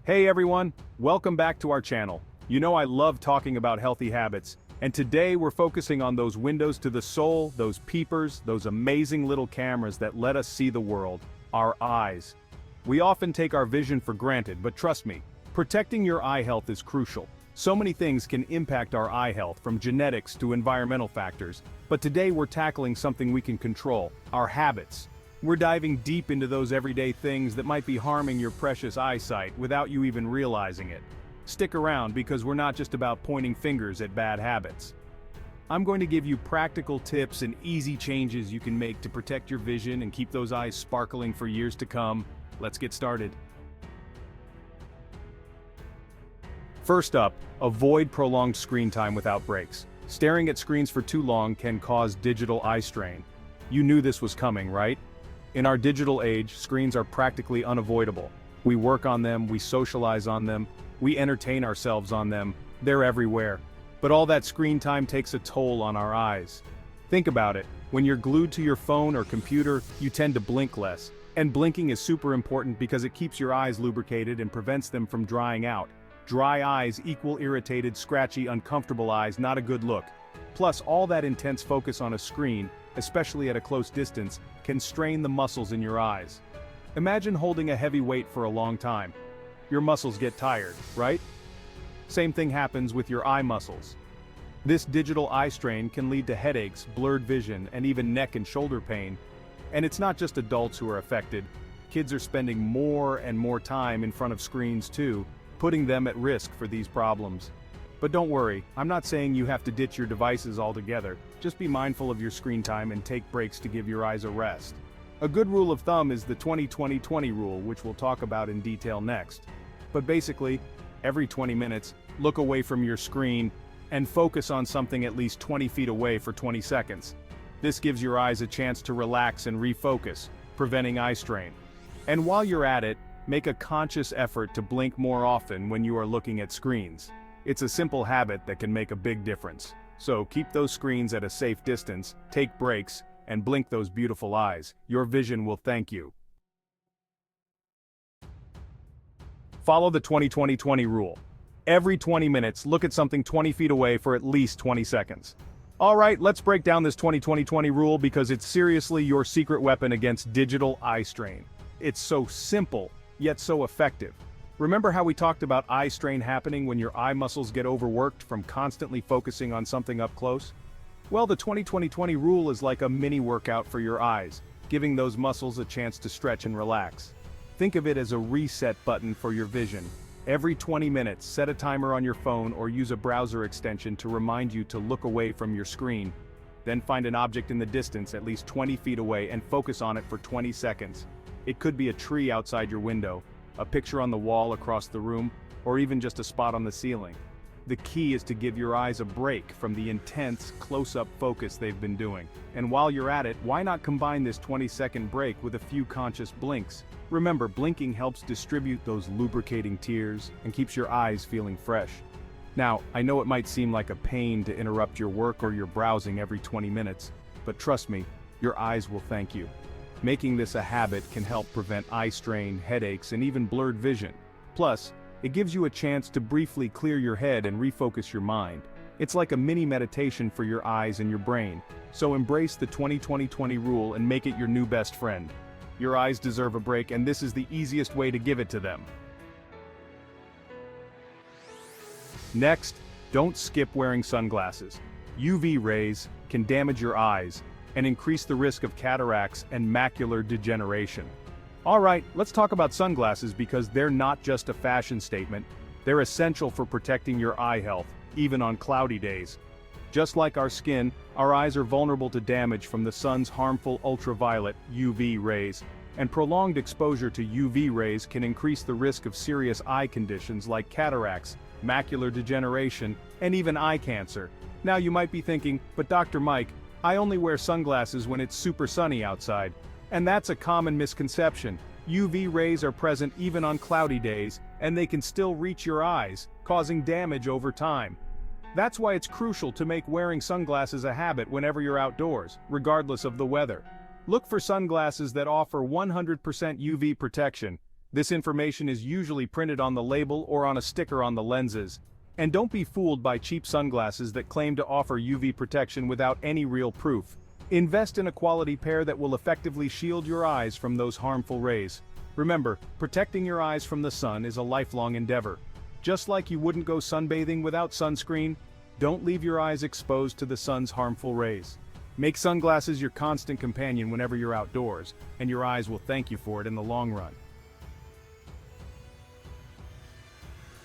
Hey everyone, welcome back to our channel. You know I love talking about healthy habits, and today we're focusing on those windows to the soul, those peepers, those amazing little cameras that let us see the world, our eyes. We often take our vision for granted, but trust me, protecting your eye health is crucial. So many things can impact our eye health, from genetics to environmental factors, but today we're tackling something we can control, our habits. We're diving deep into those everyday things that might be harming your precious eyesight without you even realizing it. Stick around because we're not just about pointing fingers at bad habits. I'm going to give you practical tips and easy changes you can make to protect your vision and keep those eyes sparkling for years to come. Let's get started. First up, avoid prolonged screen time without breaks. Staring at screens for too long can cause digital eye strain. You knew this was coming, right? In our digital age, screens are practically unavoidable. We work on them, we socialize on them, we entertain ourselves on them, they're everywhere. But all that screen time takes a toll on our eyes. Think about it, when you're glued to your phone or computer, you tend to blink less. And blinking is super important because it keeps your eyes lubricated and prevents them from drying out. Dry eyes equal irritated, scratchy, uncomfortable eyes, not a good look. Plus, all that intense focus on a screen, especially at a close distance, can strain the muscles in your eyes. Imagine holding a heavy weight for a long time. Your muscles get tired, right? Same thing happens with your eye muscles. This digital eye strain can lead to headaches, blurred vision, and even neck and shoulder pain. And it's not just adults who are affected. Kids are spending more and more time in front of screens too, putting them at risk for these problems. But don't worry, I'm not saying you have to ditch your devices altogether. Just be mindful of your screen time and take breaks to give your eyes a rest. A good rule of thumb is the 20-20-20 rule, which we'll talk about in detail next. But basically, every 20 minutes, look away from your screen and focus on something at least 20 feet away for 20 seconds. This gives your eyes a chance to relax and refocus, preventing eye strain. And while you're at it, make a conscious effort to blink more often when you are looking at screens. It's a simple habit that can make a big difference. So keep those screens at a safe distance, take breaks, and blink those beautiful eyes. Your vision will thank you. Follow the 20-20-20 rule. Every 20 minutes, look at something 20 feet away for at least 20 seconds. Alright, let's break down this 20-20-20 rule because it's seriously your secret weapon against digital eye strain. It's so simple, yet so effective. Remember how we talked about eye strain happening when your eye muscles get overworked from constantly focusing on something up close? Well, the 20-20-20 rule is like a mini workout for your eyes, giving those muscles a chance to stretch and relax. Think of it as a reset button for your vision. Every 20 minutes, set a timer on your phone or use a browser extension to remind you to look away from your screen. Then find an object in the distance at least 20 feet away and focus on it for 20 seconds. It could be a tree outside your window, a picture on the wall across the room, or even just a spot on the ceiling. The key is to give your eyes a break from the intense, close-up focus they've been doing. And while you're at it, why not combine this 20-second break with a few conscious blinks? Remember, blinking helps distribute those lubricating tears and keeps your eyes feeling fresh. Now, I know it might seem like a pain to interrupt your work or your browsing every 20 minutes, but trust me, your eyes will thank you. Making this a habit can help prevent eye strain, headaches, and even blurred vision. Plus, it gives you a chance to briefly clear your head and refocus your mind. It's like a mini meditation for your eyes and your brain. So embrace the 20-20-20 rule and make it your new best friend. Your eyes deserve a break, and this is the easiest way to give it to them. Next, don't skip wearing sunglasses. UV rays can damage your eyes and increase the risk of cataracts and macular degeneration. Alright, let's talk about sunglasses because they're not just a fashion statement, they're essential for protecting your eye health, even on cloudy days. Just like our skin, our eyes are vulnerable to damage from the sun's harmful ultraviolet UV rays, and prolonged exposure to UV rays can increase the risk of serious eye conditions like cataracts, macular degeneration, and even eye cancer. Now you might be thinking, but Dr. Mike, I only wear sunglasses when it's super sunny outside. And that's a common misconception. UV rays are present even on cloudy days, and they can still reach your eyes, causing damage over time. That's why it's crucial to make wearing sunglasses a habit whenever you're outdoors, regardless of the weather. Look for sunglasses that offer 100% UV protection. This information is usually printed on the label or on a sticker on the lenses. And don't be fooled by cheap sunglasses that claim to offer UV protection without any real proof. Invest in a quality pair that will effectively shield your eyes from those harmful rays. Remember, protecting your eyes from the sun is a lifelong endeavor. Just like you wouldn't go sunbathing without sunscreen, don't leave your eyes exposed to the sun's harmful rays. Make sunglasses your constant companion whenever you're outdoors, and your eyes will thank you for it in the long run.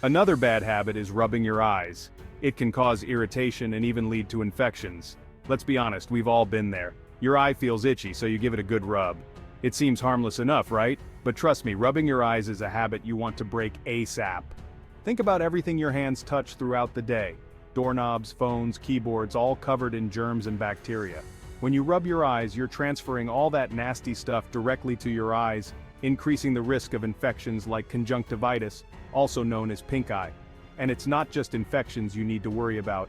Another bad habit is rubbing your eyes. It can cause irritation and even lead to infections. Let's be honest, we've all been there. Your eye feels itchy, so you give it a good rub. It seems harmless enough, right? But trust me, rubbing your eyes is a habit you want to break ASAP. Think about everything your hands touch throughout the day. Doorknobs, phones, keyboards, all covered in germs and bacteria. When you rub your eyes, you're transferring all that nasty stuff directly to your eyes, increasing the risk of infections like conjunctivitis, also known as pink eye. And it's not just infections you need to worry about.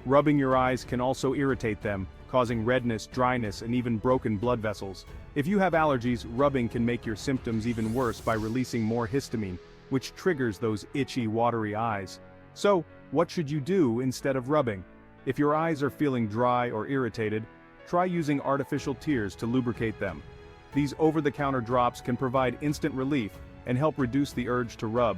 Rubbing your eyes can also irritate them, causing redness, dryness, and even broken blood vessels. If you have allergies, rubbing can make your symptoms even worse by releasing more histamine, which triggers those itchy, watery eyes. So, what should you do instead of rubbing? If your eyes are feeling dry or irritated, try using artificial tears to lubricate them. These over-the-counter drops can provide instant relief and help reduce the urge to rub.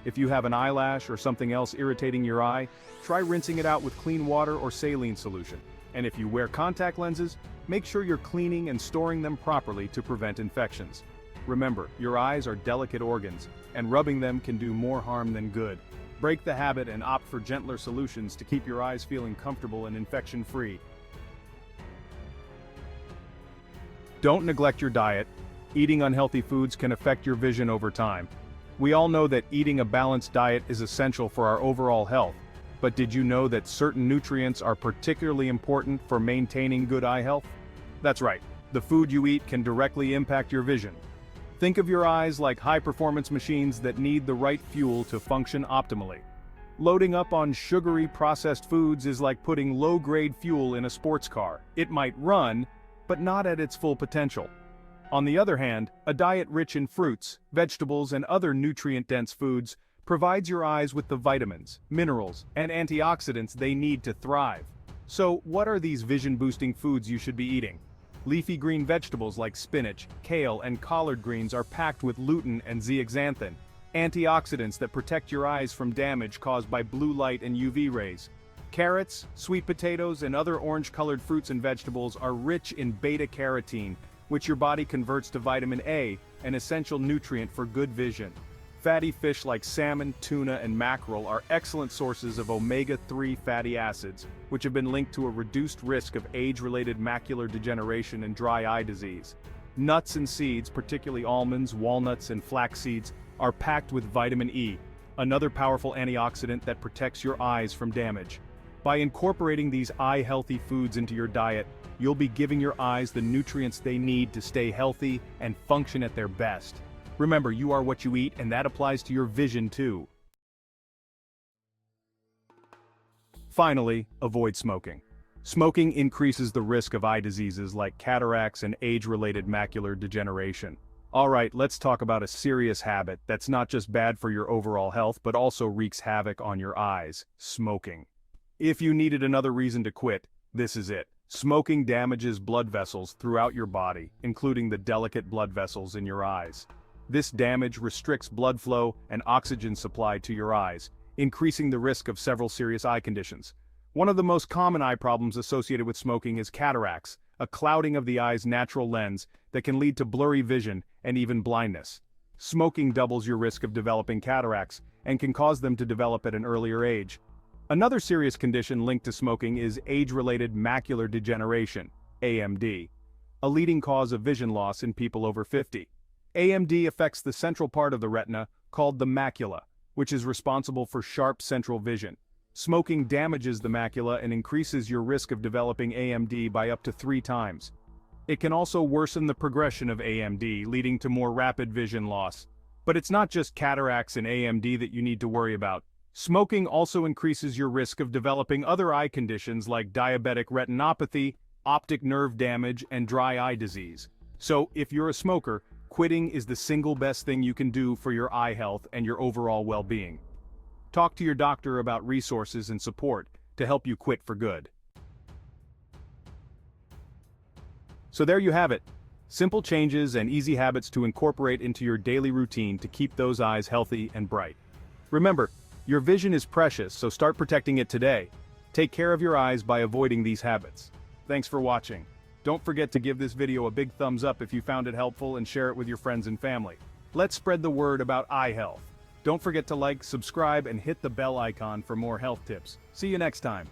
If you have an eyelash or something else irritating your eye, try rinsing it out with clean water or saline solution. And if you wear contact lenses, make sure you're cleaning and storing them properly to prevent infections. Remember, your eyes are delicate organs, and rubbing them can do more harm than good. Break the habit and opt for gentler solutions to keep your eyes feeling comfortable and infection-free. Don't neglect your diet. Eating unhealthy foods can affect your vision over time. We all know that eating a balanced diet is essential for our overall health, but did you know that certain nutrients are particularly important for maintaining good eye health? That's right, the food you eat can directly impact your vision. Think of your eyes like high-performance machines that need the right fuel to function optimally. Loading up on sugary processed foods is like putting low-grade fuel in a sports car. It might run, but not at its full potential. On the other hand, a diet rich in fruits, vegetables, and other nutrient-dense foods provides your eyes with the vitamins, minerals, and antioxidants they need to thrive. So, what are these vision-boosting foods you should be eating? Leafy green vegetables like spinach, kale, and collard greens are packed with lutein and zeaxanthin, antioxidants that protect your eyes from damage caused by blue light and UV rays. Carrots, sweet potatoes, and other orange-colored fruits and vegetables are rich in beta-carotene, which your body converts to vitamin A, an essential nutrient for good vision. Fatty fish like salmon, tuna, and mackerel are excellent sources of omega-3 fatty acids, which have been linked to a reduced risk of age-related macular degeneration and dry eye disease. Nuts and seeds, particularly almonds, walnuts, and flax seeds, are packed with vitamin E, another powerful antioxidant that protects your eyes from damage. By incorporating these eye-healthy foods into your diet, you'll be giving your eyes the nutrients they need to stay healthy and function at their best. Remember, you are what you eat, and that applies to your vision too. Finally, avoid smoking. Smoking increases the risk of eye diseases like cataracts and age-related macular degeneration. Alright, let's talk about a serious habit that's not just bad for your overall health but also wreaks havoc on your eyes: smoking. If you needed another reason to quit, this is it. Smoking damages blood vessels throughout your body, including the delicate blood vessels in your eyes. This damage restricts blood flow and oxygen supply to your eyes, increasing the risk of several serious eye conditions. One of the most common eye problems associated with smoking is cataracts, a clouding of the eye's natural lens that can lead to blurry vision and even blindness. Smoking doubles your risk of developing cataracts and can cause them to develop at an earlier age. Another serious condition linked to smoking is age-related macular degeneration, AMD, a leading cause of vision loss in people over 50. AMD affects the central part of the retina, called the macula, which is responsible for sharp central vision. Smoking damages the macula and increases your risk of developing AMD by up to 3 times. It can also worsen the progression of AMD, leading to more rapid vision loss. But it's not just cataracts and AMD that you need to worry about. Smoking also increases your risk of developing other eye conditions like diabetic retinopathy, optic nerve damage, and dry eye disease. So, if you're a smoker, Quitting is the single best thing you can do for your eye health and your overall well-being. Talk to your doctor about resources and support to help you quit for good. So there you have it. Simple changes and easy habits to incorporate into your daily routine to keep those eyes healthy and bright. Remember, your vision is precious, so start protecting it today. Take care of your eyes by avoiding these habits. Thanks for watching. Don't forget to give this video a big thumbs up if you found it helpful and share it with your friends and family. Let's spread the word about eye health. Don't forget to like, subscribe, and hit the bell icon for more health tips. See you next time.